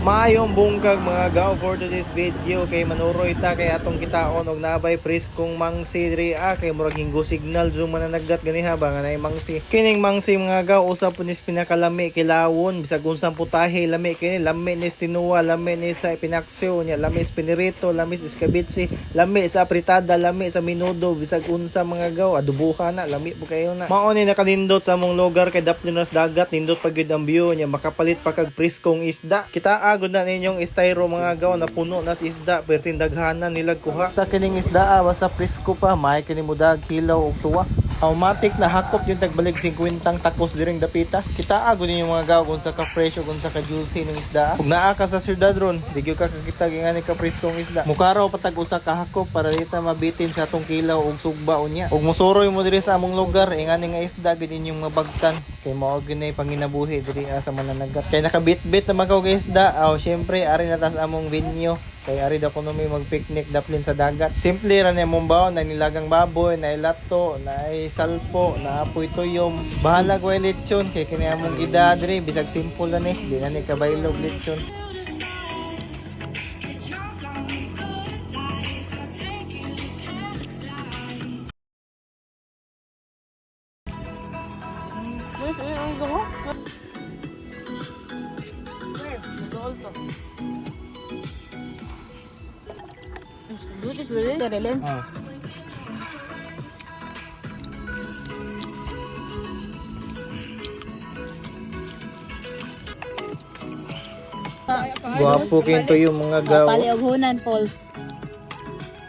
Maayong bungkag mga gaw for today's video kay manuroy ta kay atong kitaon og nabay priskong mangsi diri kay murag hinggo signal drum mananagat ganiha ba nga nay mangsi. Kining mangsi mga gaw usa po nis pinakalami kilawon bisag unsang putahe lami kini lami ni tinuwa lami ni sa pinaksyo nya lami spinirito lami sa escabitsi lami sa apritada lami sa minudo bisag unsa mga gaw adubuha na lami po kayo na. Mao ni nakanindot sa among lugar kay dapyo nas dagat nindot pagid ang view nya makapalit pa kag priskong isda. Kita agod na ninyong styro mga gaw na puno nas isda pertin daghanan nilag kuha. Basta kining isda basta presko pa may kini mudag hilaw og tuwa. Automatic na hakop yung tagbalik 50 takos diring dapita. Kita agod ninyong mga gaw kung sa ka fresh o kung sa ka juicy ng isda. Kung naa ka sa syudad ron, digyo ka kakita gingani ka preskong isda. Mukaraw patag usa ka hakop para dita mabitin sa atong kilaw og sugba unya. Ug musuroy mo diri sa among lugar ingani nga isda gid inyong mabagtan kay mao ginay panginabuhi diri sa mananagat. Kay nakabit-bit na magaw isda. Syempre ari na tas among venue. Kay ari daw kuno may mag-picnic daplin sa dagat. Simple ra ni mong baon na nilagang baboy, na ilato, na salpo, na apoy tuyom. Bahala ko lechon kay kini among gida diri bisag simple lang ni. Di na ni kabaylog lechon. This is really the lens. Guwapo kinto yung mga gaw. Palioghunan Falls.